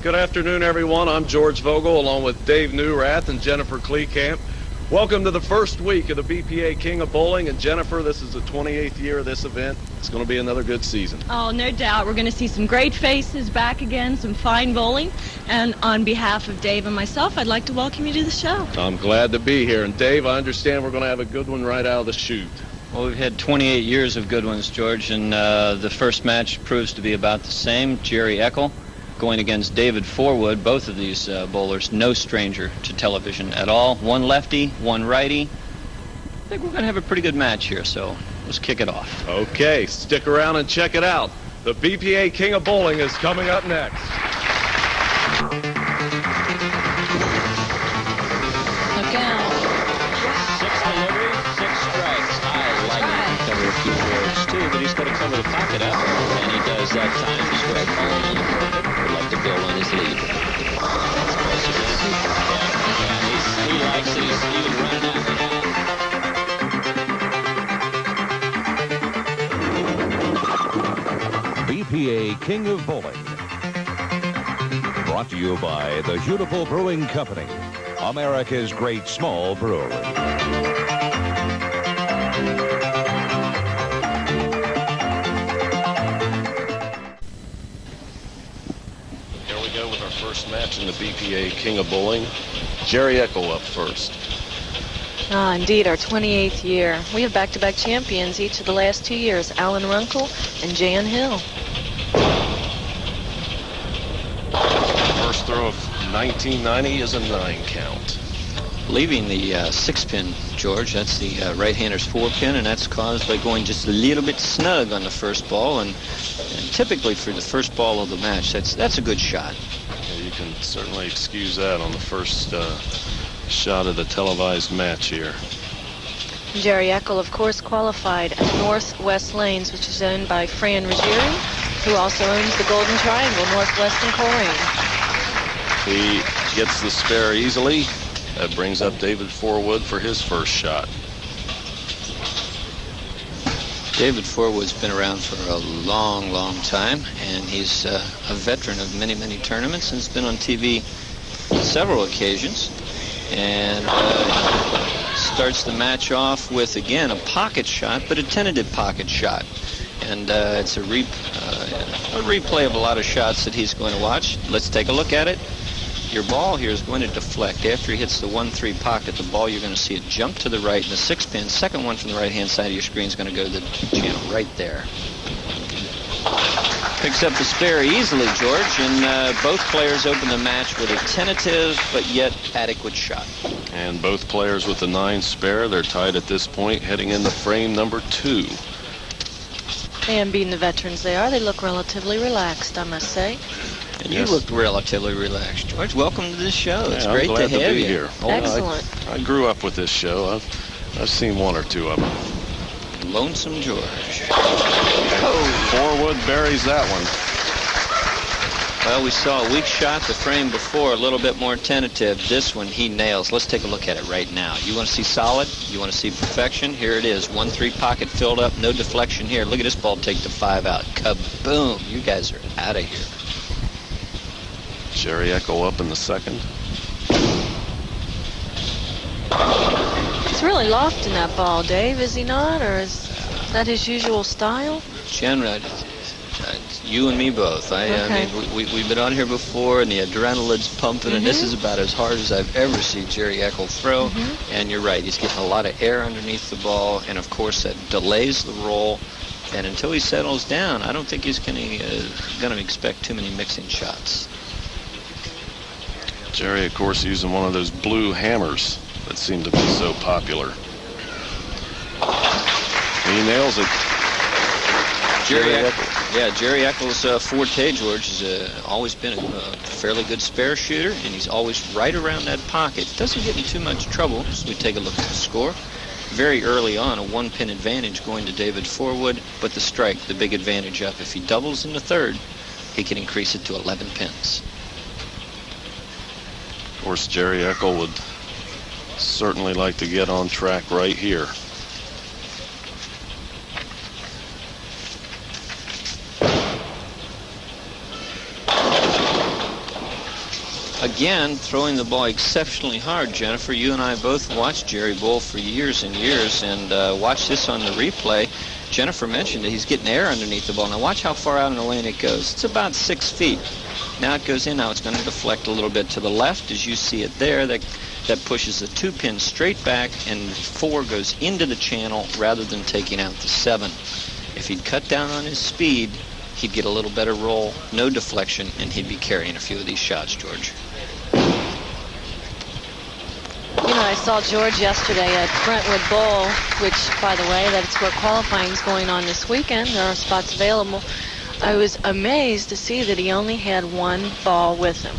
Good afternoon, everyone. I'm George Vogel, along with Dave Newrath and Jennifer Klekamp. Welcome to the first week of the BPA King of Bowling. And Jennifer, this is the 28th year of this event. It's going to be another good season. Oh, no doubt. We're going to see some great faces back again, some fine bowling. And on behalf of Dave and myself, I'd like to welcome you to the show. I'm glad to be here. And Dave, I understand we're going to have a good one right out of the chute. Well, we've had 28 years of good ones, George, and the first match proves to be about the same. Jerry Eckel going against David Forwood. Both of these bowlers, no stranger to television at all. One lefty, one righty. I think we're going to have a pretty good match here, so let's kick it off. Okay, stick around and check it out. The BPA King of Bowling is coming up next. Look out. 6 delivery, 6 strikes. I like him to cover a few words, too, but he's got to cover the pocket up, and he does that time. He's what I call him perfect. Would like to build on his lead. That's close again. Yeah, he likes it. He's even running out now. BPA King of Bowling. Brought to you by the Beautiful Brewing Company, America's great small brewery. First match in the BPA King of Bowling. Jerry Eckel up first. Ah, indeed, our 28th year. We have back-to-back champions each of the last 2 years, Alan Runkle and Jan Hill. First throw of 1990 is a 9 count. Leaving the 6-pin, George, that's the right-hander's 4-pin, and that's caused by going just a little bit snug on the first ball, and typically for the first ball of the match, that's a good shot. Yeah, you can certainly excuse that on the first shot of the televised match here. Jerry Eckel, of course, qualified at Northwest Lanes, which is owned by Fran Ruggieri, who also owns the Golden Triangle, Northwest and Coleraine. He gets the spare easily. That brings up David Forwood for his first shot. David Forwood's been around for a long, long time, and he's a veteran of many, many tournaments, and has been on TV several occasions. And starts the match off with, again, a pocket shot, but a tentative pocket shot. And it's a replay of a lot of shots that he's going to watch. Let's take a look at it. Your ball here is going to deflect. After he hits the 1-3 pocket, the ball, you're going to see it jump to the right in the 6-pin. Second one from the right-hand side of your screen is going to go to the channel right there. Picks up the spare easily, George, and both players open the match with a tentative but yet adequate shot. And both players with the 9 spare. They're tied at this point, heading into frame number 2. And being the veterans they are, they look relatively relaxed, I must say. And you looked relatively relaxed, George. Welcome to this show. It's great I'm glad to have be you here. Excellent. I grew up with this show. I've seen 1 or 2 of them. Lonesome George. Forwood buries that one. Well, we saw a weak shot the frame before, a little bit more tentative. This one he nails. Let's take a look at it right now. You want to see solid? You want to see perfection? Here it is. 1-3 pocket filled up. No deflection here. Look at this ball take the 5 out. Kaboom. You guys are out of here. Jerry Eckel up in the second. He's really loft in that ball, Dave, is he not? Or is that his usual style? Jen, you and me both. I mean, we've been on here before, and the adrenaline's pumping, and this is about as hard as I've ever seen Jerry Eckel throw. And you're right, he's getting a lot of air underneath the ball, and of course that delays the roll. And until he settles down, I don't think he's going to expect too many mixing shots. Jerry, of course, using one of those blue hammers that seem to be so popular. He nails it. Jerry Eckel's forte, George, has always been a fairly good spare shooter, and he's always right around that pocket. Doesn't get in too much trouble as we take a look at the score. Very early on, a 1-pin advantage going to David Forwood, but the strike, the big advantage up. If he doubles in the third, he can increase it to 11 pins. Of course, Jerry Eckel would certainly like to get on track right here. again, throwing the ball exceptionally hard. Jennifer, you and I both watched Jerry bowl for years and years, and watch this on the replay. Jennifer mentioned that he's getting air underneath the ball. Now watch how far out in the lane it goes. It's about 6 feet. Now it goes in. Now it's going to deflect a little bit to the left, as you see it there. That pushes the 2 pin straight back, and 4 goes into the channel rather than taking out the 7. If he'd cut down on his speed, he'd get a little better roll, no deflection, and he'd be carrying a few of these shots, George. You know, I saw George yesterday at Brentwood Bowl, which, by the way, that's where qualifying is going on this weekend. There are spots available. I was amazed to see that he only had 1 ball with him.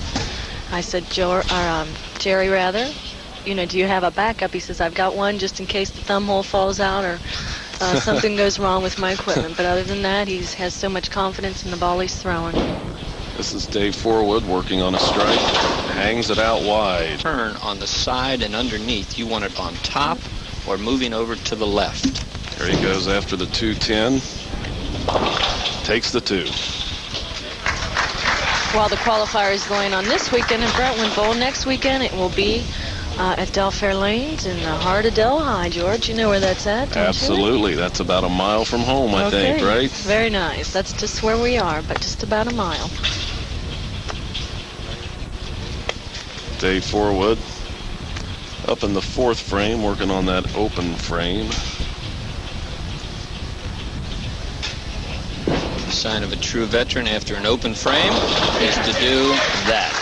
I said, Jerry, rather, you know, do you have a backup? He says, I've got 1 just in case the thumb hole falls out or something goes wrong with my equipment. But other than that, he has so much confidence in the ball he's throwing. This is Dave Forwood working on a strike. Hangs it out wide. Turn on the side and underneath. You want it on top or moving over to the left. There he goes after the 210. Takes the 2. While the qualifier is going on this weekend at Brentwood Bowl, next weekend it will be at Fairfield Lanes in the heart of Delhi. George, you know where that's at, don't Absolutely. you? That's about a mile from home, I think, right? Very nice. That's just where we are, but just about a mile. Dave Forwood up in the 4th frame, working on that open frame. The sign of a true veteran after an open frame is to do that.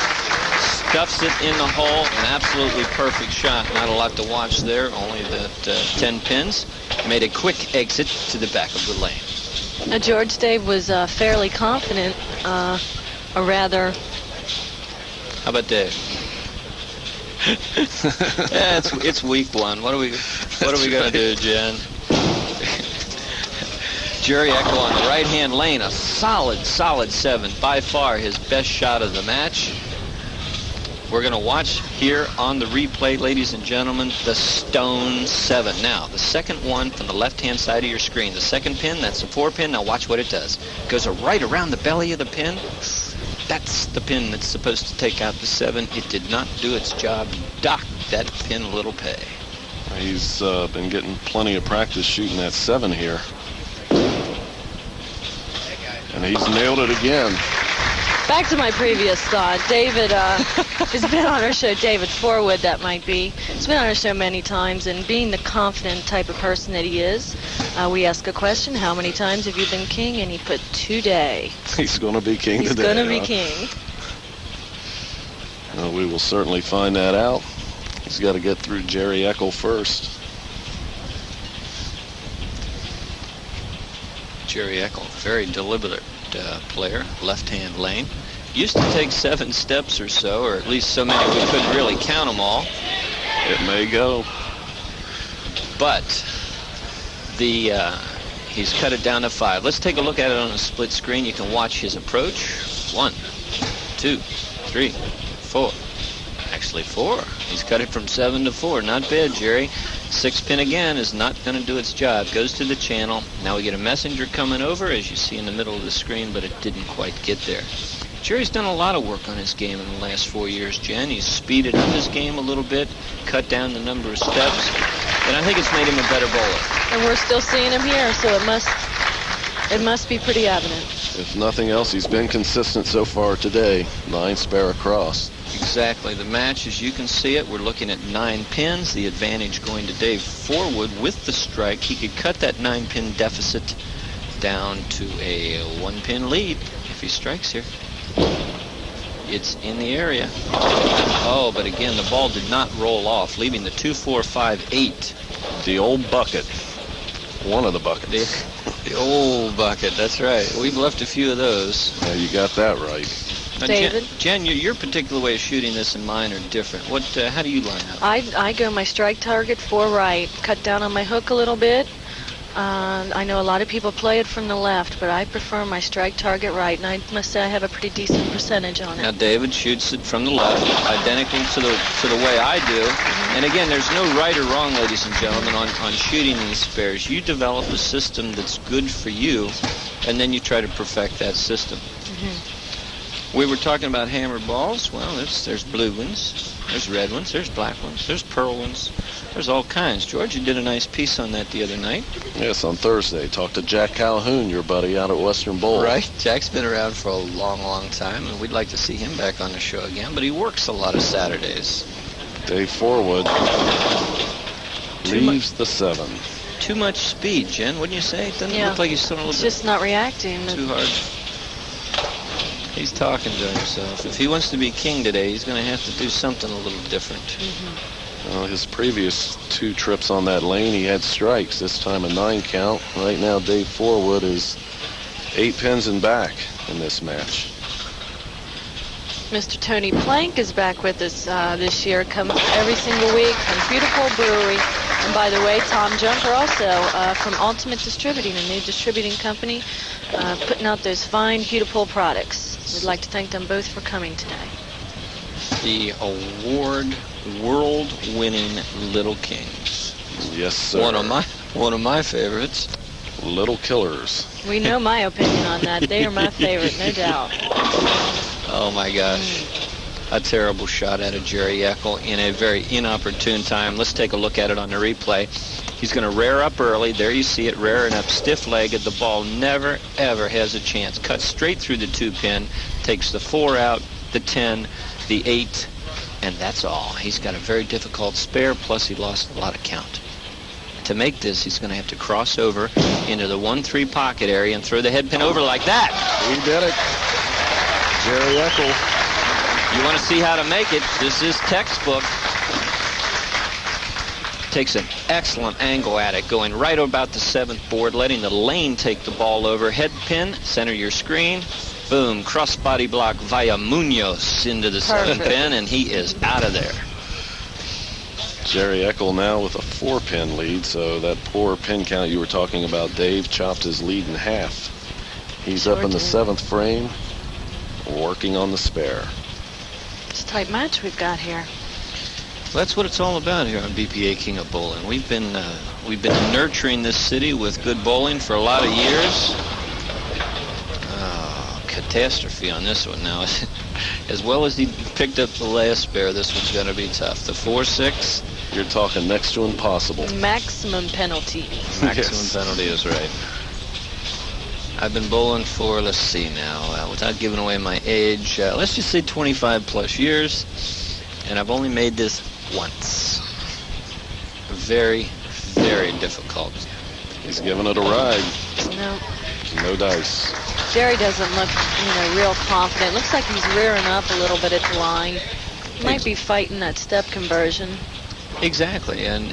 Stuffs it in the hole, an absolutely perfect shot. Not a lot to watch there, only that 10 pins. Made a quick exit to the back of the lane. Now, George, Dave was fairly confident, or rather... How about Dave? Yeah, it's week 1. What are we going to do, Jen? Jerry Eckel on the right-hand lane, a solid 7. By far his best shot of the match. We're going to watch here on the replay, ladies and gentlemen, the Stone 7. Now, the second one from the left-hand side of your screen. The second pin, that's the 4 pin. Now watch what it does. It goes right around the belly of the pin. That's the pin that's supposed to take out the 7. It did not do its job. Docked that pin a little pay. He's been getting plenty of practice shooting that 7 here. And he's nailed it again. Back to my previous thought. David has been on our show, David Forwood, that might be. He's been on our show many times, and being the confident type of person that he is, we ask a question, how many times have you been king? And he put 2 He's going to be king today. He's going to be king. Well, we will certainly find that out. He's got to get through Jerry Eckel first. Jerry Eckel, very deliberate player, left-hand lane. Used to take 7 steps or so, or at least so many we couldn't really count them all. It may go. But he's cut it down to 5. Let's take a look at it on a split screen. You can watch his approach. 1, 2, 3, 4. Actually 4. He's cut it from 7 to 4. Not bad, Jerry. 6 pin again is not going to do its job. Goes to the channel. Now we get a messenger coming over, as you see in the middle of the screen, but it didn't quite get there. Jerry's done a lot of work on his game in the last 4 years, Jen. He's speeded up his game a little bit, cut down the number of steps, and I think it's made him a better bowler. And we're still seeing him here, so it must be pretty evident. If nothing else, he's been consistent so far today. 9 spare across. Exactly. The match, as you can see it, we're looking at 9 pins. The advantage going to Dave Forwood with the strike. He could cut that 9-pin deficit down to a 1-pin lead if he strikes here. It's in the area. Oh, but again, the ball did not roll off, leaving the 2, 4, 5, 8. The old bucket. One of the buckets. The old bucket, that's right. We've left a few of those. Yeah, you got that right. Now, David? Jen, your particular way of shooting this and mine are different. How do you line up? I go my strike target 4 right, cut down on my hook a little bit. I know a lot of people play it from the left, but I prefer my strike target right, and I must say I have a pretty decent percentage on it. Now David shoots it from the left, identical to the way I do. And again, there's no right or wrong, ladies and gentlemen, on shooting these spares. You develop a system that's good for you, and then you try to perfect that system. We were talking about hammered balls. Well, there's blue ones, there's red ones, there's black ones, there's pearl ones. There's all kinds. George, you did a nice piece on that the other night. Yes, on Thursday. Talked to Jack Calhoun, your buddy out at Western Bowl. Right. Jack's been around for a long, long time, and we'd like to see him back on the show again, but he works a lot of Saturdays. Dave Forwood leaves the 7. Too much speed, Jen, wouldn't you say? Doesn't it look like he's still a little He's bit just not reacting. too hard? He's talking to himself. If he wants to be king today, he's going to have to do something a little different. Well, his previous 2 trips on that lane, he had strikes. This time a 9 count. Right now, Dave Forwood is 8 pins and back in this match. Mr. Tony Plank is back with us this year. Comes every single week from beautiful brewery. And by the way, Tom Junker also from Ultimate Distributing, a new distributing company, putting out those fine, beautiful products. We'd like to thank them both for coming today. The world-winning Little Kings. Yes, sir. One of my favorites. Little Killers. We know my opinion on that. They are my favorite, no doubt. Oh my gosh. A terrible shot out of Jerry Eckel in a very inopportune time. Let's take a look at it on the replay. He's going to rear up early. There you see it, rearing up stiff-legged. The ball never, ever has a chance. Cuts straight through the 2-pin, takes the 4 out, the 10, the 8, and that's all. He's got a very difficult spare, plus he lost a lot of count. To make this, he's going to have to cross over into the 1-3 pocket area and throw the head pin over like that. He did it. Jerry Eckel. You want to see how to make it? This is textbook. Takes an excellent angle at it, going right about the 7th board, letting the lane take the ball over. Head pin, center your screen. Boom, cross body block via Munoz into the 7th pin, and he is out of there. Jerry Eckel now with a 4-pin lead, so that poor pin count you were talking about, Dave, chopped his lead in half. He's up in the 7th frame, working on the spare. It's a tight match we've got here. Well, that's what it's all about here on BPA King of Bowling. We've been nurturing this city with good bowling for a lot of years. Oh, catastrophe on this one now. As well as he picked up the last spare, this one's going to be tough. The 4-6. You're talking next to impossible. Maximum penalty. Maximum penalty is right. I've been bowling for, let's see now, without giving away my age, let's just say 25 plus years, and I've only made this once. Very, very difficult. He's giving it a ride. No. No dice. Jerry doesn't look, real confident. Looks like he's rearing up a little bit at the line. He might be fighting that step conversion. Exactly, and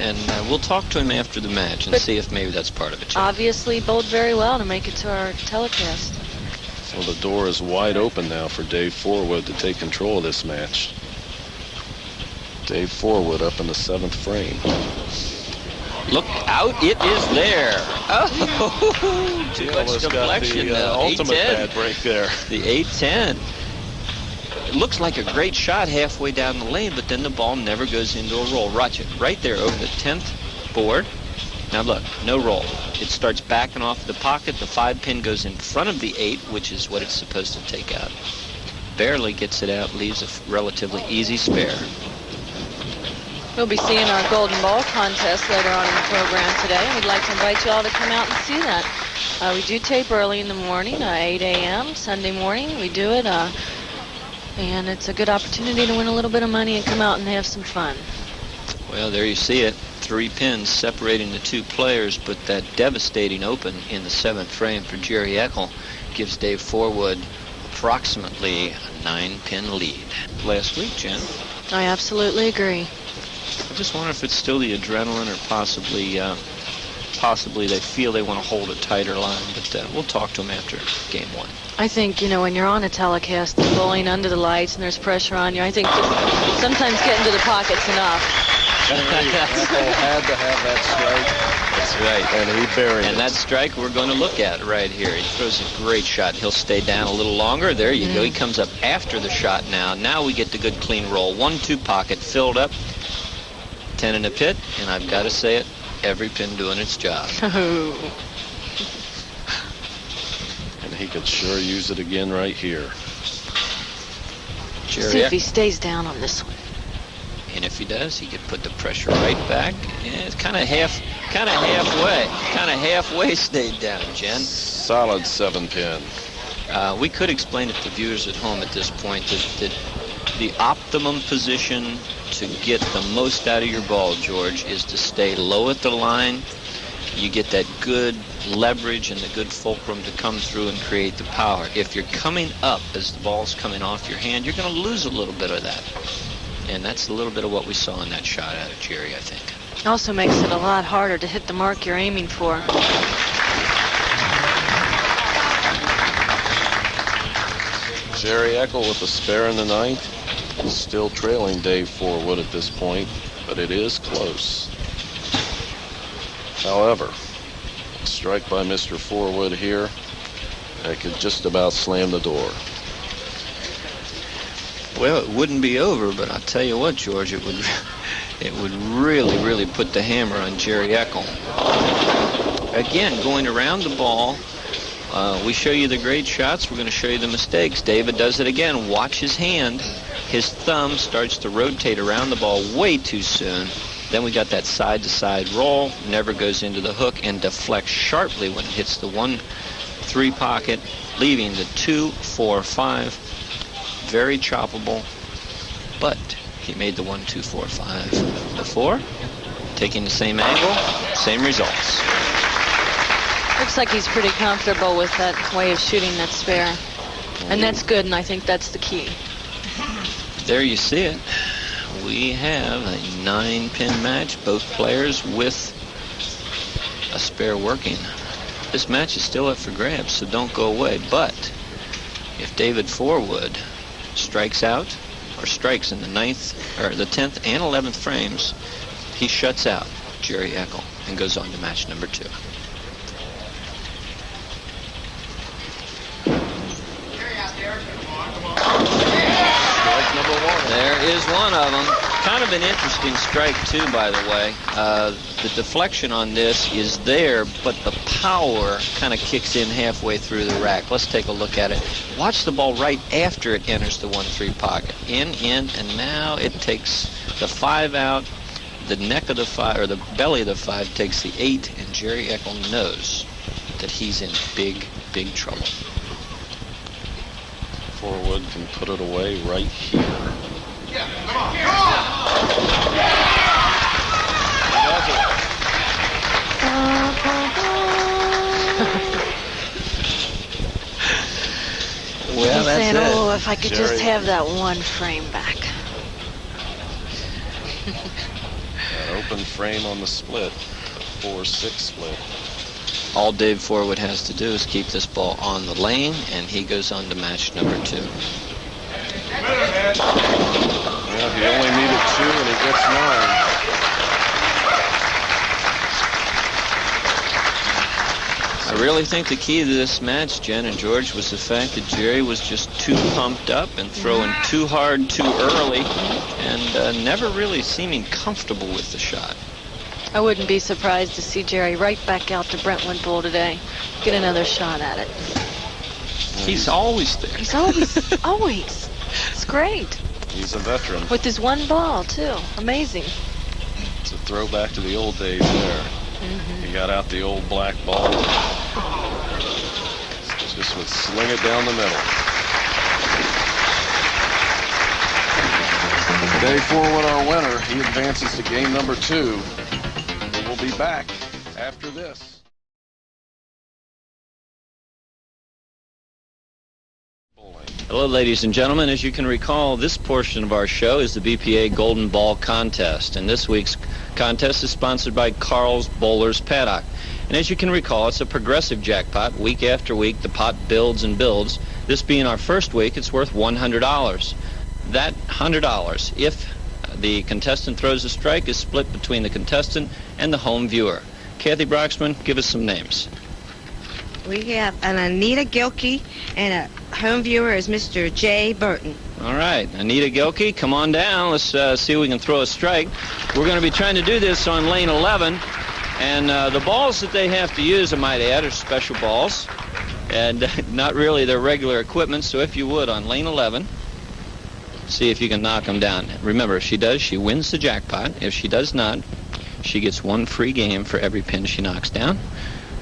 we'll talk to him after the match and see if maybe that's part of it. Obviously bowled very well to make it to our telecast. Well, the door is wide open now for Dave Forwood to take control of this match. Dave Forwood up in the 7th frame. Look out, it is there. Oh, too much deflection. The ultimate bad break there. The 8-10. It looks like a great shot halfway down the lane, but then the ball never goes into a roll. Watch it right there over the 10th board. Now look, no roll. It starts backing off the pocket. The 5-pin goes in front of the 8, which is what it's supposed to take out. Barely gets it out, leaves a relatively easy spare. We'll be seeing our Golden Ball contest later on in the program today, and we'd like to invite you all to come out and see that. We do tape early in the morning, 8 a.m. Sunday morning. We do it. And it's a good opportunity to win a little bit of money and come out and have some fun. Well, there you see it. 3 pins separating the 2 players, but that devastating open in the 7th frame for Jerry Eckel gives Dave Forwood approximately a 9-pin lead. Last week, Jen. I absolutely agree. I just wonder if it's still the adrenaline or possibly they feel they want to hold a tighter line, but we'll talk to them after game 1. I think, when you're on a telecast, bowling under the lights and there's pressure on you, I think just sometimes getting to the pocket's enough. Eckel had to have that strike. That's right. And he buried it. And that strike we're going to look at right here. He throws a great shot. He'll stay down a little longer. There you go. He comes up after the shot now. Now we get the good clean roll. 1-2 pocket filled up. 10 in the pit. And I've got to say it, every pin doing its job. And he could sure use it again right here. See if he stays down on this one. And if he does, he could put the pressure right back. Yeah, it's kind of halfway stayed down, Jen. Solid 7-pin. We could explain it to viewers at home at this point that the optimum position to get the most out of your ball, George, is to stay low at the line. You get that good leverage and the good fulcrum to come through and create the power. If you're coming up as the ball's coming off your hand, you're going to lose a little bit of that. And that's a little bit of what we saw in that shot out of Jerry, I think. Also makes it a lot harder to hit the mark you're aiming for. Jerry Eckel with a spare in the ninth. Still trailing Dave Forwood at this point, but it is close. However, a strike by Mr. Forwood here, that could just about slam the door. Well, it wouldn't be over, but I'll tell you what, George, it would really, really put the hammer on Jerry Eckel. Again, going around the ball, we show you the great shots, we're going to show you the mistakes. David does it again. Watch his hand. His thumb starts to rotate around the ball way too soon. Then we got that side-to-side roll, never goes into the hook, and deflects sharply when it hits the 1-3 pocket, leaving the 2-4-5. Very choppable, but he made the 1-2-4-5 before, taking the same angle, same results. Looks like he's pretty comfortable with that way of shooting that spare. And that's good, and I think that's the key. There you see it. We have a 9-pin match, both players with a spare working. This match is still up for grabs, so don't go away. But if David Forwood strikes out, or strikes in the 9th, or the 10th and 11th frames, he shuts out Jerry Eckel and goes on to match number 2. There is one of them. Kind of an interesting strike, too, by the way. The deflection on this is there, but the power kind of kicks in halfway through the rack. Let's take a look at it. Watch the ball right after it enters the 1-3 pocket. In, and now it takes the 5 out. The neck of the 5, or the belly of the 5, takes the 8, and Jerry Eckel knows that he's in big, big trouble. Forwood can put it away right here. Well, that's saying, it. oh, if I could Jerry. just have that 1 frame back. That open frame on the split, the 4-6 split. All Dave Forwood has to do is keep this ball on the lane, and he goes on to match number 2. Well, he only needed 2 and he gets 9. I really think the key to this match, Jen and George, was the fact that Jerry was just too pumped up and throwing too hard too early, and never really seeming comfortable with the shot. I wouldn't be surprised to see Jerry right back out to Brentwood Bowl today. Get another shot at it. He's always there. He's always. It's great. He's a veteran. With his 1 ball, too. Amazing. It's a throwback to the old days there. He got out the old black ball. Just would sling it down the middle. Dave Forwood, our winner. He advances to game number 2. We'll be back after this. Hello, ladies and gentlemen. As you can recall, this portion of our show is the BPA Golden Ball Contest, and this week's contest is sponsored by Carl's Bowlers Paddock. And as you can recall, it's a progressive jackpot. Week after week, the pot builds and builds. This being our first week, it's worth $100. That $100, if the contestant throws a strike, is split between the contestant and the home viewer. Cathy Broxman, give us some names. We have an Anita Guilkey, and a home viewer is Mr. Jay Burton. All right, Anita Guilkey, come on down. Let's see if we can throw a strike. We're going to be trying to do this on lane 11, and the balls that they have to use, I might add, are special balls, and not really their regular equipment. So if you would, on lane 11. See if you can knock him down. Remember, if she does, she wins the jackpot. If she does not, she gets one free game for every pin she knocks down.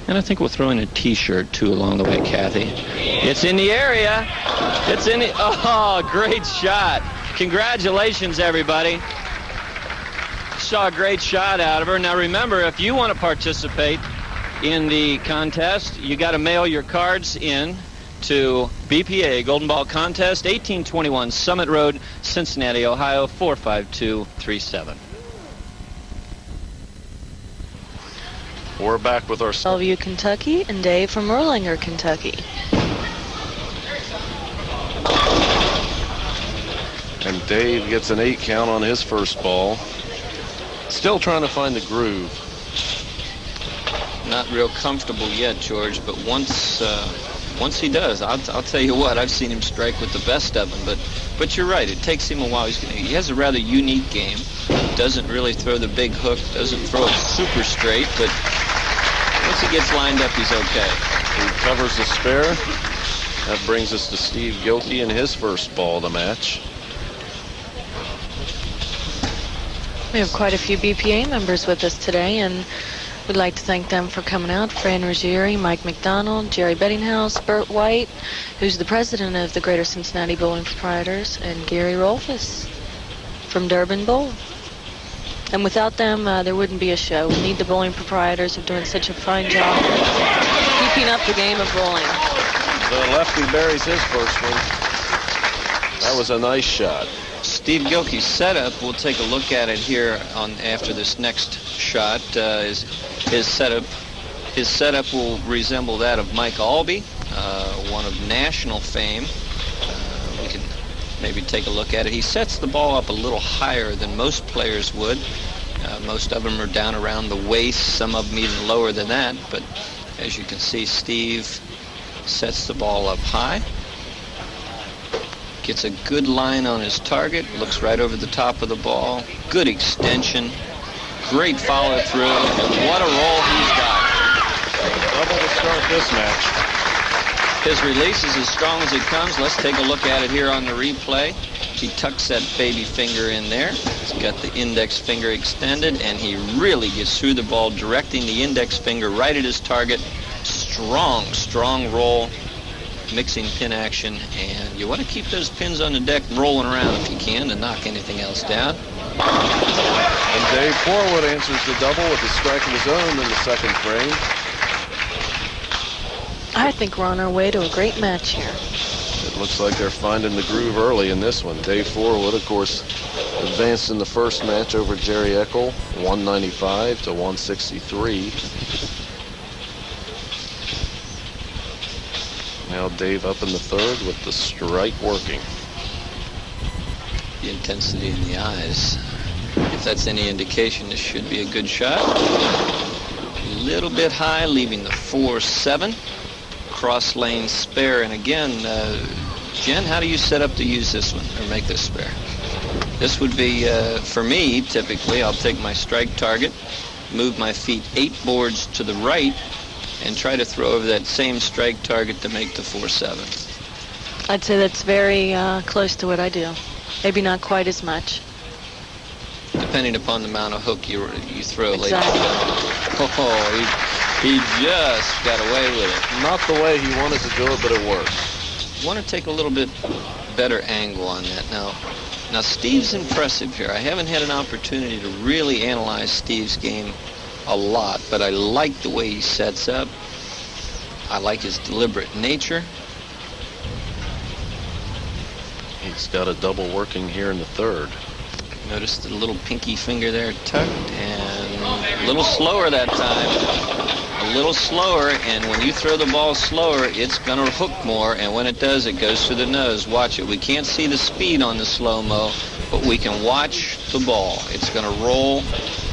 And I think we'll throw in a T-shirt, too, along the way, Cathy. It's in the area. It's in the... Oh, great shot. Congratulations, everybody. Saw a great shot out of her. Now, remember, if you want to participate in the contest, you got to mail your cards in to BPA Golden Ball Contest, 1821 Summit Road, Cincinnati, Ohio, 45237. We're back with our... Bellevue, Kentucky, and Dave from Erlanger, Kentucky. And Dave gets an 8 count on his first ball. Still trying to find the groove. Not real comfortable yet, George, but once he does, I'll tell you what, I've seen him strike with the best of them, but you're right, it takes him a while. He has a rather unique game. Doesn't really throw the big hook, doesn't throw it super straight, but once he gets lined up, he's okay. He covers the spare. That brings us to Steve Guilkey in his first ball of the match. We have quite a few BPA members with us today, and we'd like to thank them for coming out. Fran Ruggieri, Mike McDonald, Jerry Bedinghaus, Bert White, who's the president of the Greater Cincinnati Bowling Proprietors, and Gary Rolfus from Durban Bowl. And without them, there wouldn't be a show. We need the bowling proprietors of doing such a fine job keeping up the game of bowling. The lefty buries his first one. That was a nice shot. Steve Guilkey's setup, we'll take a look at it here after this next shot. His setup will resemble that of Mike Albee, one of national fame. We can maybe take a look at it. He sets the ball up a little higher than most players would. Most of them are down around the waist, some of them even lower than that, but as you can see, Steve sets the ball up high. Gets a good line on his target, looks right over the top of the ball. Good extension, great follow through, and what a roll he's got. Double to start this match. His release is as strong as it comes. Let's take a look at it here on the replay. He tucks that baby finger in there. He's got the index finger extended, and he really gets through the ball, directing the index finger right at his target. Strong roll. Mixing pin action, and you want to keep those pins on the deck rolling around if you can to knock anything else down. And Dave Forwood answers the double with a strike of his own in the second frame. I think we're on our way to a great match here. It looks like they're finding the groove early in this one. Dave Forwood, of course, advanced in the first match over Jerry Eckel, 195 to 163. Now Dave up in the third with the strike working. The intensity in the eyes. If that's any indication, this should be a good shot. A little bit high, leaving the 4-7. Cross lane spare. And again, Jen, how do you set up to use this one or make this spare? This would be, for me, typically, I'll take my strike target, move my feet 8 boards to the right, and try to throw over that same strike target to make the 4-7. I'd say that's very close to what I do. Maybe not quite as much. Depending upon the amount of hook you throw later. Exactly. Oh, he just got away with it. Not the way he wanted to do it, but it worked. Want to take a little bit better angle on that now. Steve's impressive here. I haven't had an opportunity to really analyze Steve's game a lot, but I like the way he sets up. I like his deliberate nature. He's got a double working here in the third. Notice the little pinky finger there tucked, and a little slower that time. A little slower, and when you throw the ball slower, it's going to hook more, and when it does, it goes to the nose. Watch it. We can't see the speed on the slow-mo, but we can watch the ball. It's going to roll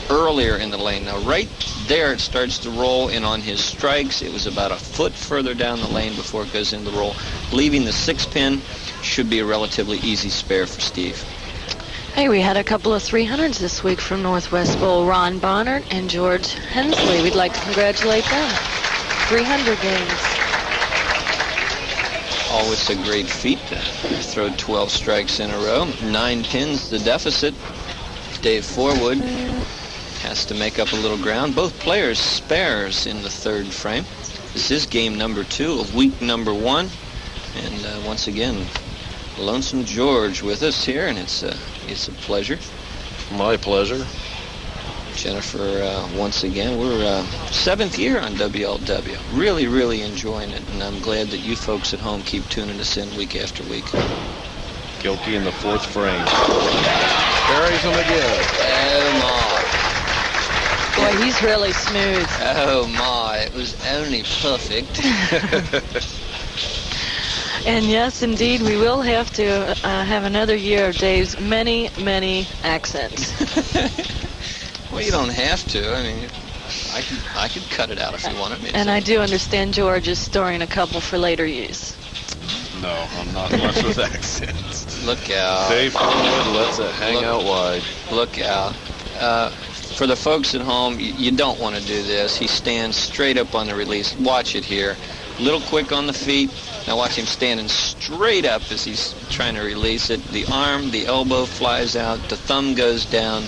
earlier in the lane. Now, right there, it starts to roll, and on his strikes, it was about a foot further down the lane before it goes into the roll. Leaving the 6-pin should be a relatively easy spare for Steve. Hey, we had a couple of 300s this week from Northwest Bowl, Ron Bonnert and George Hensley. We'd like to congratulate them. 300 games. always a great feat to throw 12 strikes in a row. 9 pins the deficit. Dave Forwood has to make up a little ground. Both players spares in the third frame. This is game number 2 of week number 1. And once again, Lonesome George with us here, and it's a pleasure. My pleasure. Jennifer, once again, we're 7th year on WLW. Really, really enjoying it, and I'm glad that you folks at home keep tuning us in week after week. Guilkey in the 4th frame. Buries him again. Oh, my. Boy, he's really smooth. Oh, my. It was only perfect. And yes, indeed, we will have to have another year of Dave's many, many accents. Well, you don't have to. I mean, I could cut it out if you wanted me to. And I do understand George is storing a couple for later use. No, I'm not much with accents. Look out. Dave Forwood lets it hang out wide. Look out. For the folks at home, you don't want to do this. He stands straight up on the release. Watch it here. Little quick on the feet. Now watch him standing straight up as he's trying to release it. The arm, the elbow flies out. The thumb goes down.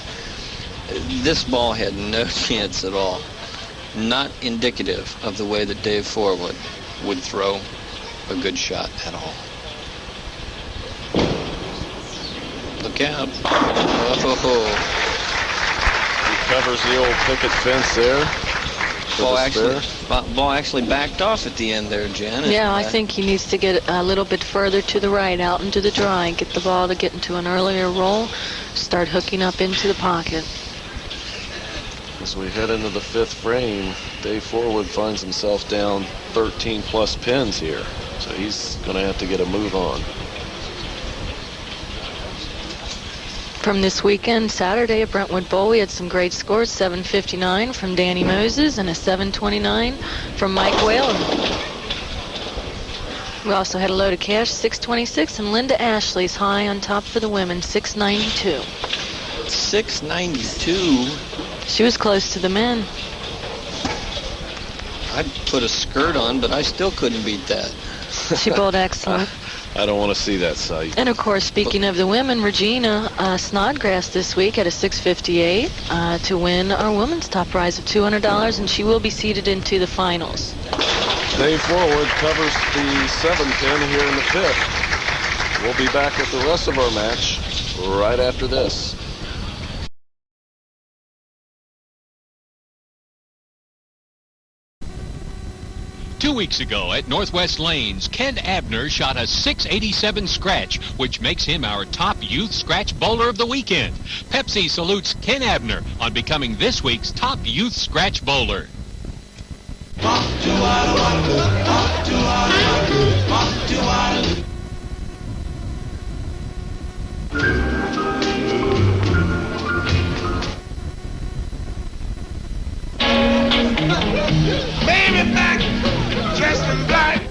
This ball had no chance at all. Not indicative of the way that Dave Forwood would throw a good shot at all. Look out. Oh. He covers the old picket fence there. Ball actually backed off at the end there, Jen. Yeah, I think he needs to get a little bit further to the right, out into the dry, get the ball to get into an earlier roll, start hooking up into the pocket. As we head into the 5th frame, Dave Forwood finds himself down 13 plus pins here. So he's going to have to get a move on. From this weekend, Saturday at Brentwood Bowl, we had some great scores. 759 from Danny Moses and a 729 from Mike Whalen. We also had a load of cash, 626, and Linda Ashley's high on top for the women, 692. 692? She was close to the men. I'd put a skirt on, but I still couldn't beat that. She bowled excellent. I don't want to see that sight. And of course, speaking of the women, Regina Snodgrass this week at a 658 to win our women's top prize of $200, and she will be seeded into the finals. Dave Forwood covers the 7 pin here in the 5th. We'll be back with the rest of our match right after this. 2 weeks ago at Northwest Lanes, Ken Abner shot a 687 scratch, which makes him our top youth scratch bowler of the weekend. Pepsi salutes Ken Abner on becoming this week's top youth scratch bowler. Baby back, dressed in black.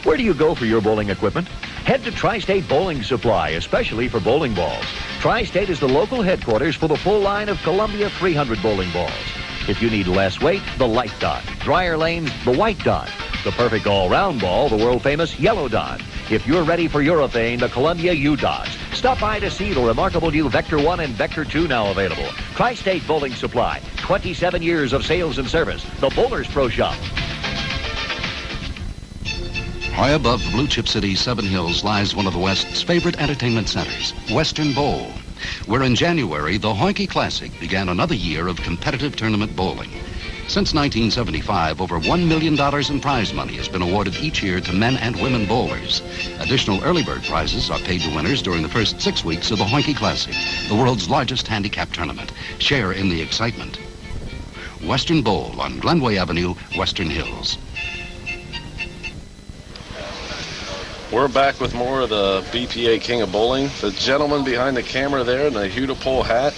Where do you go for your bowling equipment? Head to Tri-State Bowling Supply, especially for bowling balls. Tri-State is the local headquarters for the full line of Columbia 300 bowling balls. If you need less weight, the light dot. Drier lanes, the white dot. The perfect all-round ball, the world-famous yellow dot. If you're ready for urethane, the Columbia U-Dots. Stop by to see the remarkable new Vector 1 and Vector 2 now available. Tri-State Bowling Supply, 27 years of sales and service. The Bowler's Pro Shop. High above the blue chip city, Seven Hills, lies one of the West's favorite entertainment centers, Western Bowl, where in January, the Hoinke Classic began another year of competitive tournament bowling. Since 1975, over $1 million in prize money has been awarded each year to men and women bowlers. Additional early bird prizes are paid to winners during the first 6 weeks of the Hoinke Classic, the world's largest handicap tournament. Share in the excitement. Western Bowl on Glenway Avenue, Western Hills. We're back with more of the BPA King of Bowling. The gentleman behind the camera there in the Huda pole hat,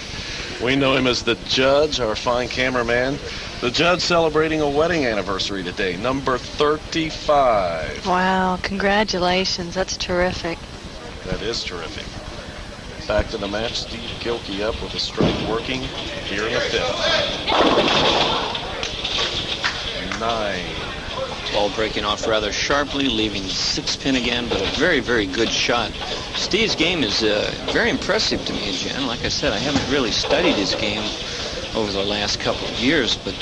we know him as the Judge, our fine cameraman. The Judge celebrating a wedding anniversary today, number 35. Wow, congratulations. That's terrific. That is terrific. Back to the match. Steve Guilkey up with a strike working here in the 5th. 9. Ball breaking off rather sharply, leaving the 6 pin again, but a very, very good shot. Steve's game is very impressive to me, Jen. Like I said, I haven't really studied his game over the last couple of years, but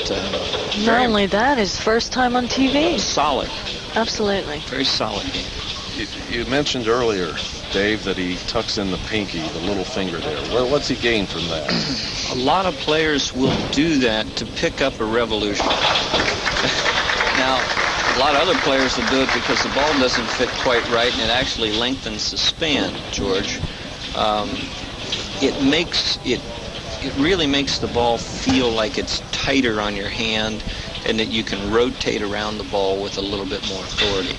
not only that, his first time on TV. Solid. Absolutely. Very solid game. You mentioned earlier, Dave, that he tucks in the pinky, the little finger there. What's he gain from that? A lot of players will do that to pick up a revolution. Now, a lot of other players will do it because the ball doesn't fit quite right, and it actually lengthens the span, George. It really makes the ball feel like it's tighter on your hand, and that you can rotate around the ball with a little bit more authority.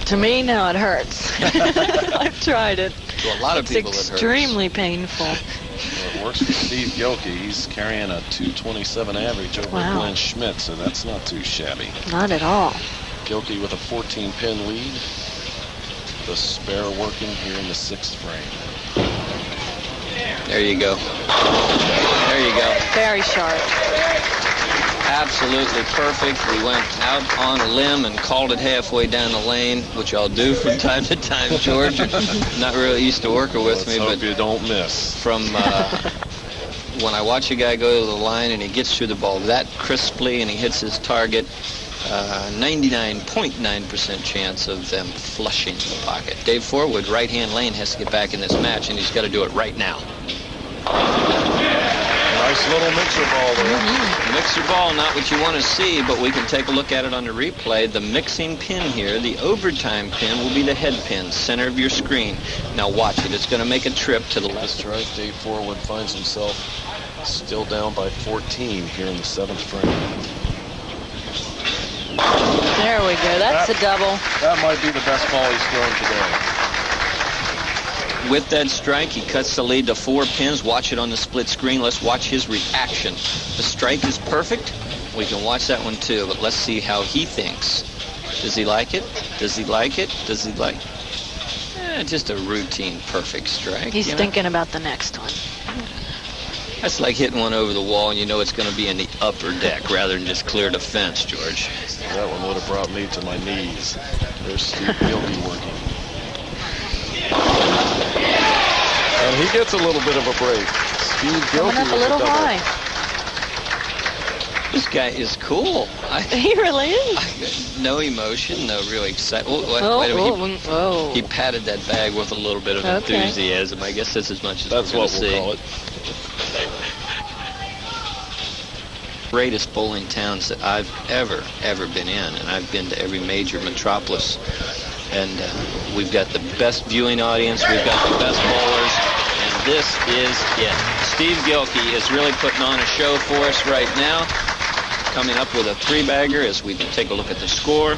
To me, now it hurts. I've tried it. To a lot of people, it hurts. It's extremely painful. Well, it works for Steve Guilkey. He's carrying a 227 average over Glenn Schmidt, so that's not too shabby. Not at all. Guilkey with a 14-pin lead. The spare working here in the 6th frame. There you go. There you go. Very sharp. Absolutely perfect. We went out on a limb and called it halfway down the lane, which I'll do from time to time, George. You're not really used to working with me, but you don't miss. From when I watch a guy go to the line and he gets through the ball that crisply and he hits his target, 99.9% chance of them flushing the pocket. Dave Forwood, right-hand lane, has to get back in this match, and he's got to do it right now. Nice little mixer ball there. Mixer ball, not what you want to see, but we can take a look at it on the replay. The mixing pin here, the overtime pin, will be the head pin, center of your screen. Now watch it. It's going to make a trip to the left. That's right. Dave Forwood finds himself still down by 14 here in the 7th frame. There we go. That's a double. That might be the best ball he's thrown today. With that strike, he cuts the lead to 4 pins. Watch it on the split screen. Let's watch his reaction. The strike is perfect. We can watch that one too, but let's see how he thinks. Does he like it? Does he like it? Does he like it? Just a routine perfect strike. He's thinking about the next one. That's like hitting one over the wall and you know it's going to be in the upper deck rather than just clear the fence, George. That one would have brought me to my knees. There's Steve Guilkey working. And he gets a little bit of a break. Steve Guilkey coming up a little high. This guy is cool. He really is. No emotion, no real excitement. Wait a minute. He patted that bag with a little bit of enthusiasm. I guess that's as much as we're going to see. That's what we'll call it. Greatest bowling towns that I've ever been in, and I've been to every major metropolis. And we've got the best viewing audience, we've got the best bowlers, and this is it. Steve Guilkey is really putting on a show for us right now, coming up with a 3-bagger as we take a look at the score.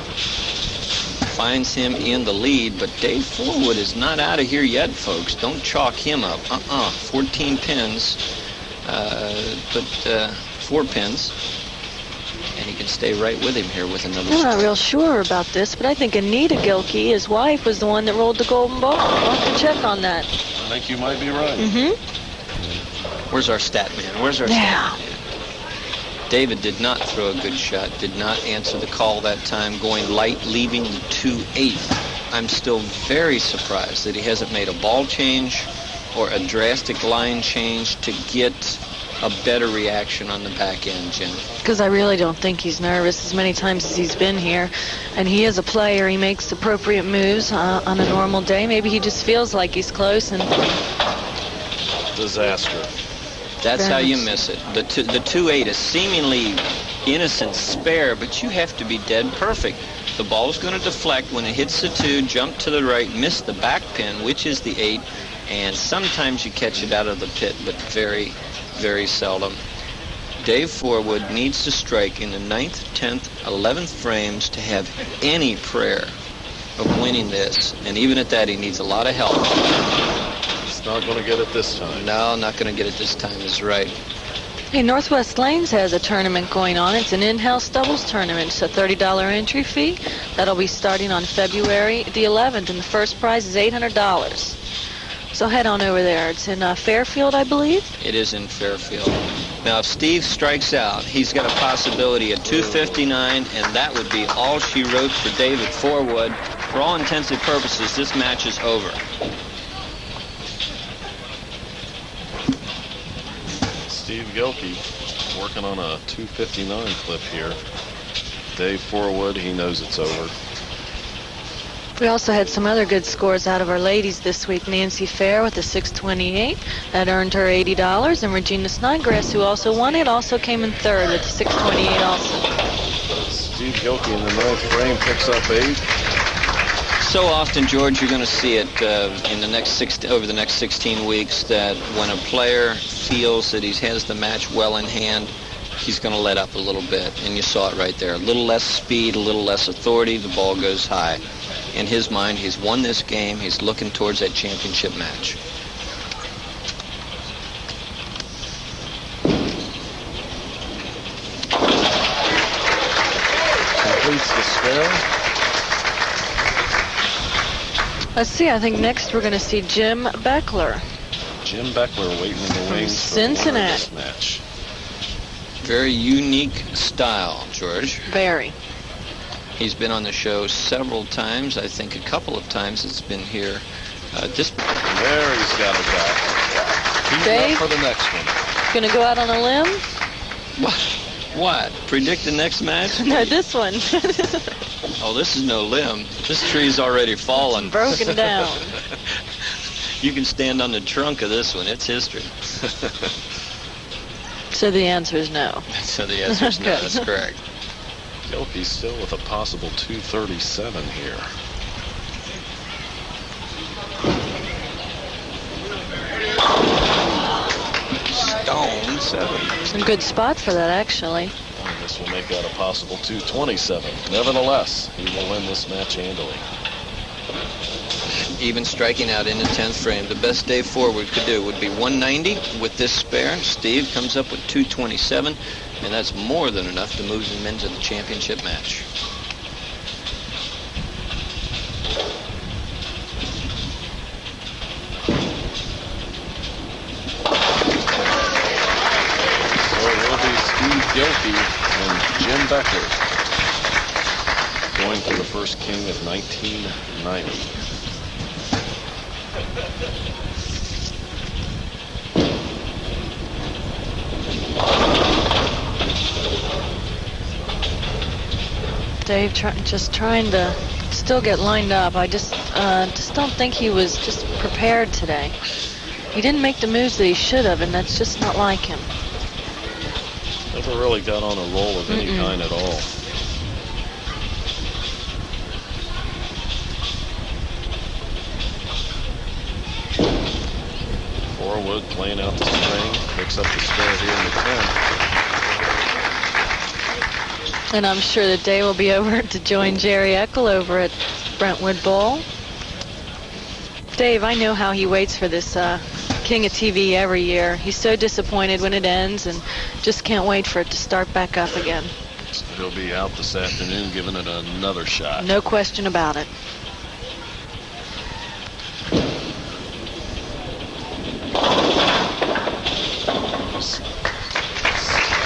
Finds him in the lead, but Dave Forwood is not out of here yet, folks. Don't chalk him up. 14 pins, but 4 pins. And he can stay right with him here with another I'm not real sure about this, but I think Anita Guilkey, his wife, was the one that rolled the golden ball. I'll have to check on that. I think you might be right. Where's our stat man? Where's our stat man? David did not throw a good shot, did not answer the call that time, going light, leaving the 2-8. I'm still very surprised that he hasn't made a ball change or a drastic line change to get a better reaction on the back end, Jim. Because I really don't think he's nervous as many times as he's been here. And he is a player. He makes appropriate moves on a normal day. Maybe he just feels like he's close. And disaster. That's how you miss it. The 2-8, a seemingly innocent spare, but you have to be dead perfect. The ball's going to deflect when it hits the 2, jump to the right, miss the back pin, which is the 8, and sometimes you catch it out of the pit, but very, very seldom. Dave Forwood needs to strike in the 9th, 10th, 11th frames to have any prayer of winning this. And even at that, he needs a lot of help. He's not going to get it this time. No, not going to get it this time is right. Hey, Northwest Lanes has a tournament going on. It's an in-house doubles tournament. It's a $30 entry fee. That'll be starting on February the 11th, and the first prize is $800. So head on over there. It's in Fairfield, I believe. It is in Fairfield. Now, if Steve strikes out, he's got a possibility of 259, and that would be all she wrote for David Forwood. For all intents and purposes, this match is over. Steve Guilkey working on a 259 clip here. Dave Forwood, he knows it's over. We also had some other good scores out of our ladies this week. Nancy Fair with a 628. That earned her $80. And Regina Snodgrass, who also won it, also came in third with 628 also. Steve Guilkey in the 9th frame picks up 8. So often, George, you're going to see it in the next over the next 16 weeks that when a player feels that he has the match well in hand, he's going to let up a little bit. And you saw it right there. A little less speed, a little less authority, the ball goes high. In his mind, he's won this game. He's looking towards that championship match. Completes the spare. Let's see. I think next we're going to see Jim Beckler. Jim Beckler waiting in the wings for the winner of Cincinnati. this match. Very unique style, George. Very. He's been on the show several times. I think a couple of times it's been here. There he's got a guy. He's Dave? up for the next one. Going to go out on a limb? What? Predict the next match? No, this one. Oh, this is no limb. This tree's already fallen. Broken down. You can stand on the trunk of this one. It's history. So the answer is no. So the answer is no. That's correct. Guilkey's still with a possible 237 here. Stone 7. Some good spots for that, actually. And this will make that a possible 227. Nevertheless, he will win this match handily. Even striking out in the 10th frame, the best Dave Forwood could do would be 190 with this spare. Steve comes up with 227. And that's more than enough to move him into the championship match. So it will be Steve Guilkey and Jim Beckler going for the first king of 1990. Dave just trying to still get lined up. I just don't think he was just prepared today. He didn't make the moves that he should have, and that's just not like him. Never really got on a roll of any kind at all. Forwood playing out the string, picks up the spare here in the 10th. And I'm sure that Dave will be over to join Jerry Eckel over at Brentwood Bowl. Dave, I know how he waits for this King of TV every year. He's so disappointed when it ends and just can't wait for it to start back up again. So he'll be out this afternoon giving it another shot. No question about it.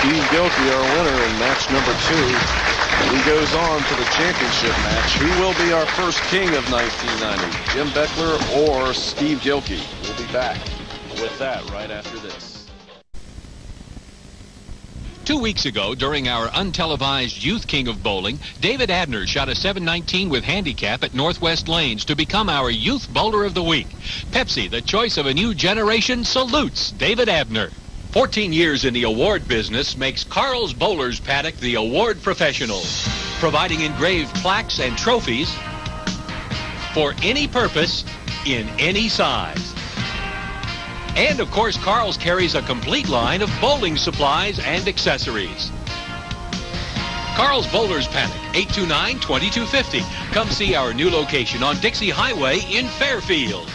Steve Guilkey, our winner in match number 2. He goes on to the championship match. Who will be our first king of 1990? Jim Beckler or Steve Guilkey? We'll be back with that right after this. 2 weeks ago, during our untelevised Youth King of Bowling, David Abner shot a 719 with handicap at Northwest Lanes to become our Youth Bowler of the Week. Pepsi, the choice of a new generation, salutes David Abner. 14 years in the award business makes Carl's Bowlers Paddock the award professionals, providing engraved plaques and trophies for any purpose in any size. And of course, Carl's carries a complete line of bowling supplies and accessories. Carl's Bowlers Paddock, 829-2250. Come see our new location on Dixie Highway in Fairfield.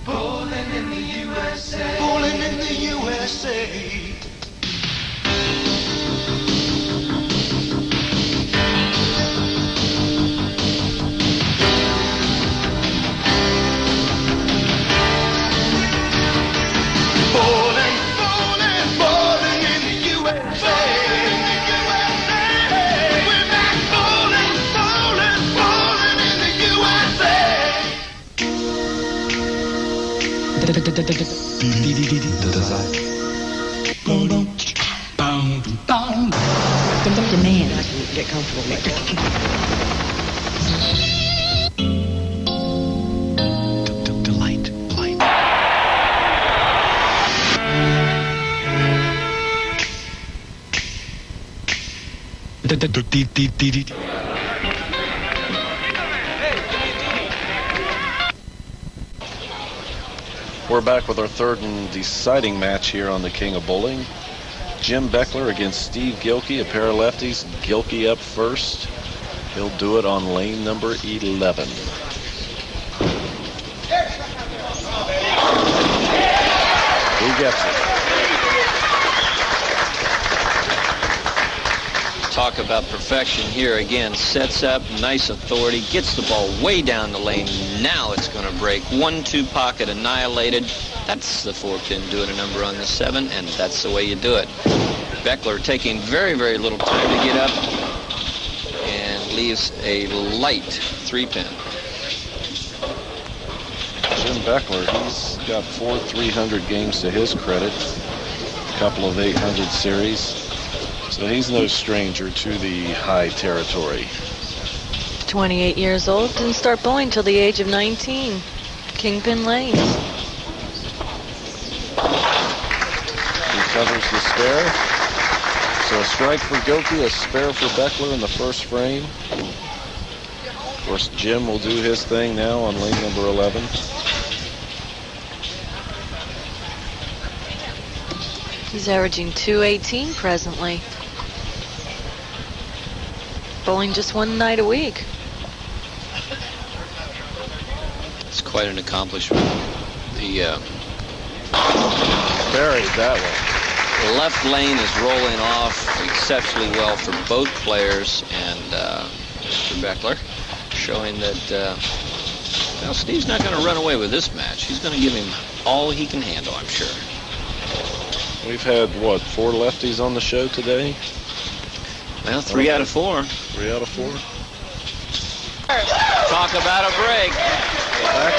Bowling in the USA. Bowling in the USA. Demand. I can get comfortable with Delight. We're back with our third and deciding match here on the King of Bowling. Jim Beckler against Steve Guilkey, a pair of lefties. Guilkey up first. He'll do it on lane number 11. He gets it. Talk about perfection here again. Sets up, nice authority, gets the ball way down the lane. Now it's going to break. 1-2 pocket annihilated. That's the 4-pin doing a number on the 7, and that's the way you do it. Beckler taking very, very little time to get up and leaves a light 3-pin. Jim Beckler, he's got 4 300 games to his credit, a couple of 800 series. So he's no stranger to the high territory. 28 years old, didn't start bowling till the age of 19. Kingpin Lanes. He covers the spare. So a strike for Guilkey, a spare for Beckler in the first frame. Of course, Jim will do his thing now on lane number 11. He's averaging 218 presently. Bowling just one night a week. It's quite an accomplishment. The Buried that one. left lane is rolling off exceptionally well for both players, and Mr. Beckler showing that well, Steve's not going to run away with this match. He's going to give him all he can handle, I'm sure. We've had, what, 4 lefties on the show today? Well, 3 out of 4. 3 out of 4. Talk about a break.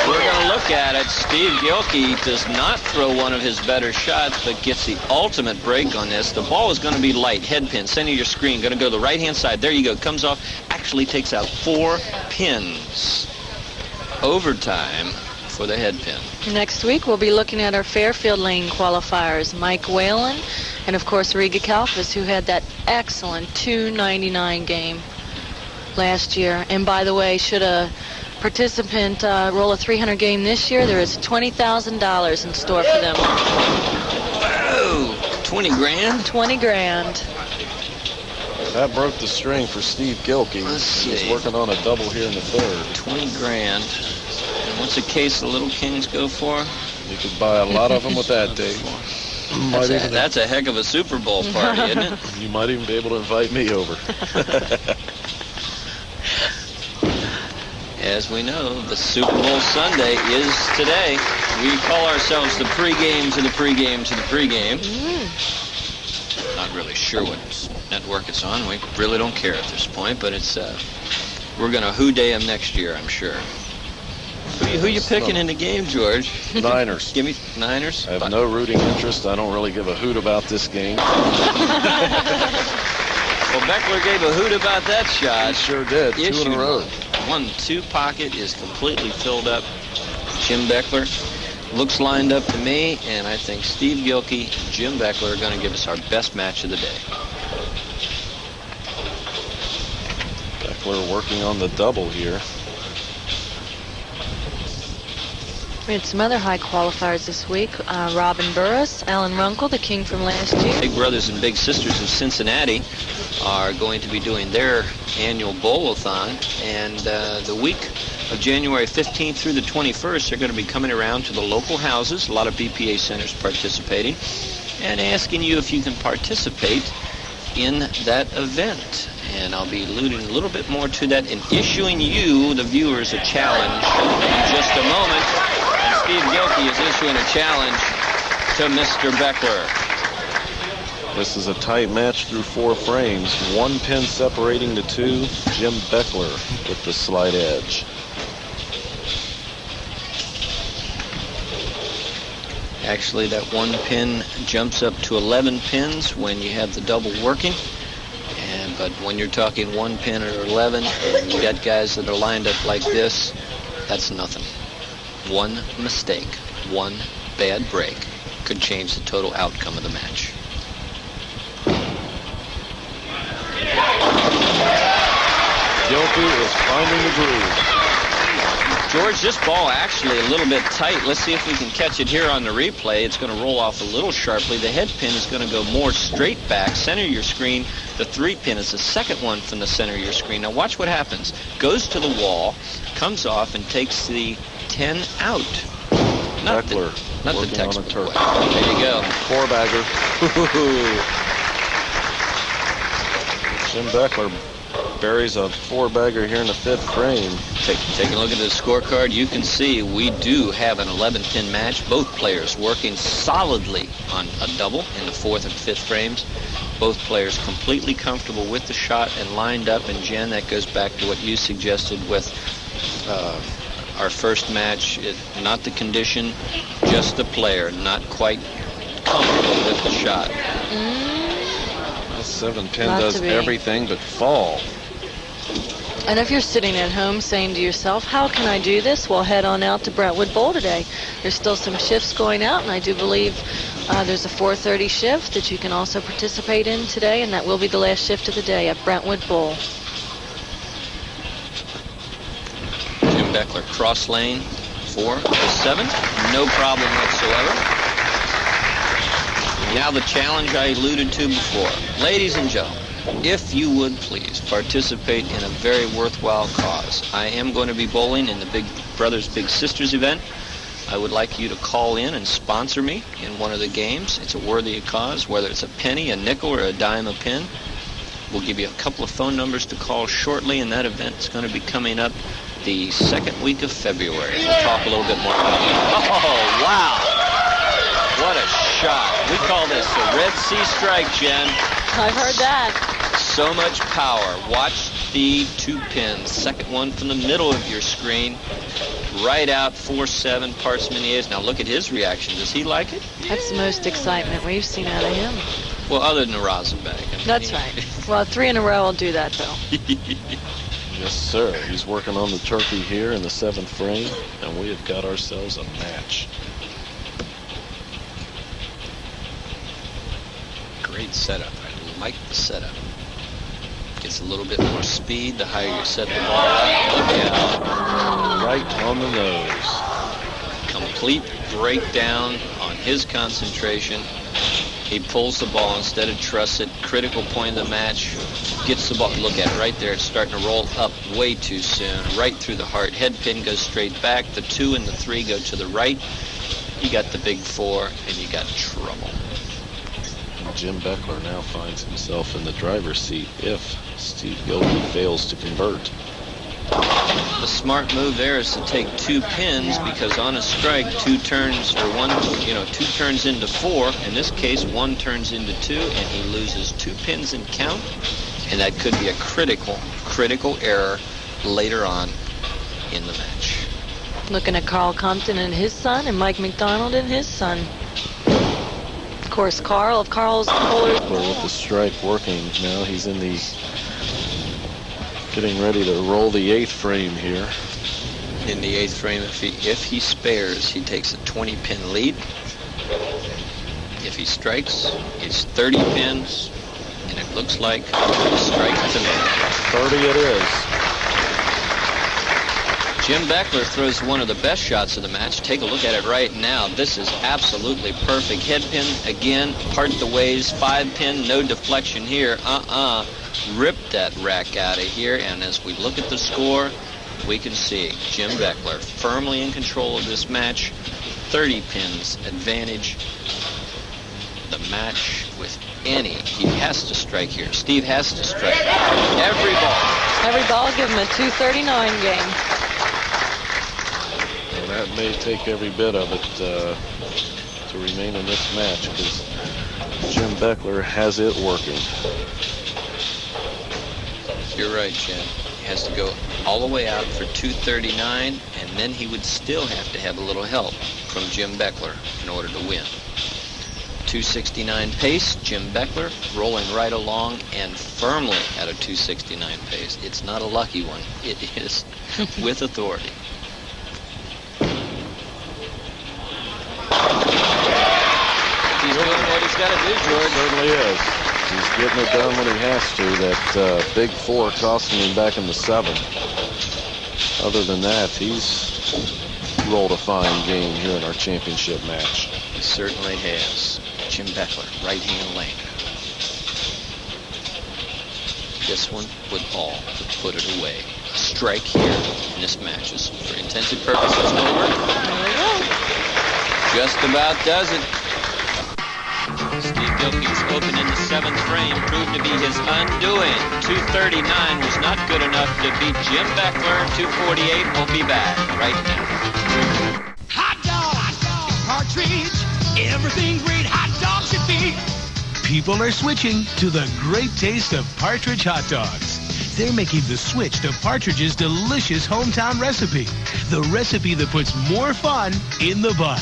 We're going to look at it. Steve Guilkey does not throw one of his better shots, but gets the ultimate break on this. The ball is going to be light. Head pin, center of your screen. Going to go to the right-hand side. There you go. Comes off. Actually takes out 4 pins. Overtime for the head pin. Next week, we'll be looking at our Fairfield Lane qualifiers. Mike Whalen and, of course, Riga Kalfas, who had that excellent 299 game last year. And, by the way, should a participant roll a 300 game this year, there is $20,000 in store for them. Whoa! 20 grand? 20 grand. That broke the string for Steve Guilkey. He's working on a double here in the third. 20 grand. And what's a case the little kings go for? You could buy a lot of them with that, Dave. That's a heck of a Super Bowl party, isn't it? You might even be able to invite me over. As we know, the Super Bowl Sunday is today. We call ourselves the pregame to the pregame to the pregame. Not really sure what network it's on. We really don't care at this point, but it's we're going to who-day them next year, I'm sure. Who you picking in the game, George? Niners. Give me Niners. I have no rooting interest. I don't really give a hoot about this game. Well, Beckler gave a hoot about that shot. He sure did. 2 in a row. 1-2 pocket is completely filled up. Jim Beckler looks lined up to me, and I think Steve Guilkey, Jim Beckler are going to give us our best match of the day. Beckler working on the double here. We had some other high qualifiers this week. Robin Burris, Alan Runkle, the king from last year. Big Brothers and Big Sisters of Cincinnati are going to be doing their annual bowl-a-thon, and the week of January 15th through the 21st, they're going to be coming around to the local houses, a lot of BPA centers participating, and asking you if you can participate in that event. And I'll be alluding a little bit more to that and issuing you, the viewers, a challenge in just a moment. And Steve Guilkey is issuing a challenge to Mr. Beckler. This is a tight match through 4 frames. 1 pin separating the 2. Jim Beckler with the slight edge. Actually, that one pin jumps up to 11 pins when you have the double working. But when you're talking one pin or 11, and you got guys that are lined up like this, that's nothing. One mistake, one bad break could change the total outcome of the match. Guilkey is finding the groove. George, this ball actually a little bit tight. Let's see if we can catch it here on the replay. It's going to roll off a little sharply. The head pin is going to go more straight back, center of your screen. The 3 pin is the second one from the center of your screen. Now watch what happens. Goes to the wall, comes off, and takes the 10 out. Beckler not the working textbook on a turf. way. There you go. 4-bagger. Jim Beckler buries a 4-bagger here in the 5th frame. Take a look at the scorecard. You can see we do have an 11-pin match. Both players working solidly on a double in the 4th and 5th frames. Both players completely comfortable with the shot and lined up. And Jen, that goes back to what you suggested with our first match. Not the condition, just the player not quite comfortable with the shot. This 7-pin does everything but fall. And if you're sitting at home saying to yourself, how can I do this? Well, head on out to Brentwood Bowl today. There's still some shifts going out, and I do believe there's a 4:30 shift that you can also participate in today, and that will be the last shift of the day at Brentwood Bowl. Jim Beckler, cross lane, 4 to 7. No problem whatsoever. Now the challenge I alluded to before. Ladies and gentlemen, if you would please participate in a very worthwhile cause. I am going to be bowling in the Big Brothers Big Sisters event. I would like you to call in and sponsor me in one of the games. It's a worthy cause, whether it's a penny, a nickel, or a dime a pin. We'll give you a couple of phone numbers to call shortly, and that event is going to be coming up the 2nd week of February. We'll talk a little bit more about it. Oh, wow. What a shot. We call this a Red Sea strike, Jen. I've heard that. So much power. Watch the 2 pins. Second one from the middle of your screen. Right out 4-7 parsimonies. Now look at his reaction. Does he like it? That's the most excitement we've seen out of him. Well, other than the Rosenbach. That's right. Well, 3 in a row will do that, though. Yes, sir. He's working on the turkey here in the 7th frame, and we have got ourselves a match. Great setup. I like the setup. Gets a little bit more speed the higher you set the ball up. Look out. Right on the nose. Complete breakdown on his concentration. He pulls the ball instead of truss it. Critical point of the match. Gets the ball. Look at it right there. It's starting to roll up way too soon. Right through the heart. Head pin goes straight back. The 2 and the 3 go to the right. You got the big 4, and you got trouble. Jim Beckler now finds himself in the driver's seat if Steve Guilkey fails to convert. The smart move there is to take 2 pins, because on a strike, 2 turns into 4. In this case, 1 turns into 2, and he loses 2 pins in count, and that could be a critical error later on in the match. Looking at Carl Compton and his son, and Mike McDonald and his son. Of course, Carl's bowler. With the strike working now, he's in the getting ready to roll the 8th frame here. In the 8th frame, if he spares, he takes a 20-pin lead. If he strikes, it's 30 pins, and it looks like a strike to me. 30 it is. Jim Beckler throws one of the best shots of the match. Take a look at it right now. This is absolutely perfect. Head pin, again, part the ways. 5-pin, no deflection here. Ripped that rack out of here. And as we look at the score, we can see Jim Beckler firmly in control of this match. 30 pins advantage. The match with any. He has to strike here. Steve has to strike. Every ball. Every ball, give him a 239 game. That may take every bit of it to remain in this match, because Jim Beckler has it working. You're right, Jen. has to go all the way out for 239, and then he would still have to have a little help from Jim Beckler in order to win. 269 pace, Jim Beckler rolling right along and firmly at a 269 pace. It's not a lucky one. It is with authority. He's doing what he's got to do, George. Certainly is. He's getting it done when he has to. That big 4 costing him back in the 7th. Other than that, he's rolled a fine game here in our championship match. He certainly has. Jim Beckler, right-hand lane. This one would all to put it away. A strike here in this match is, for intended purposes, over. Just about does it. Steve Guilkey's open in the 7th frame proved to be his undoing. 239 was not good enough to beat Jim Beckler. 248 will be back right now. Hot dog, partridge, everything great hot dog should be. People are switching to the great taste of Partridge hot dogs. They're making the switch to Partridge's delicious hometown recipe. The recipe that puts more fun in the bun.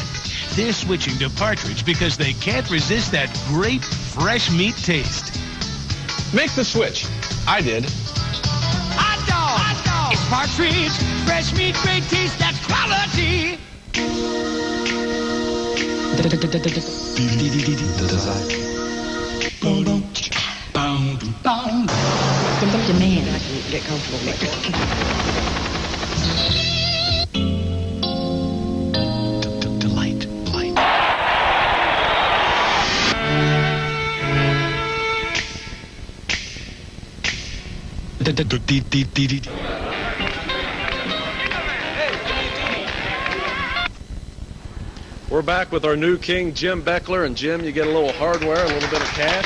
They're switching to Partridge because they can't resist that great fresh meat taste. Make the switch. I did. Hot dog, it's Partridge, fresh meat, great taste, that's quality. Come up to me and I can get comfortable there. We're back with our new king, Jim Beckler. And Jim, you get a little hardware, a little bit of cash.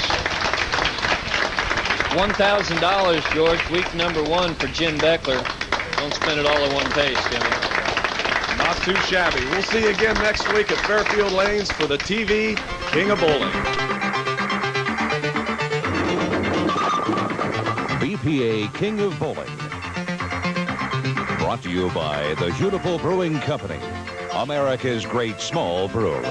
$1,000, George. Week number 1 for Jim Beckler. Don't spend it all in one pace, Jimmy. Not too shabby. We'll see you again next week at Fairfield Lanes for the TV King of Bowling. BPA King of Bowling. Brought to you by the Beautiful Brewing Company, America's great small brewery.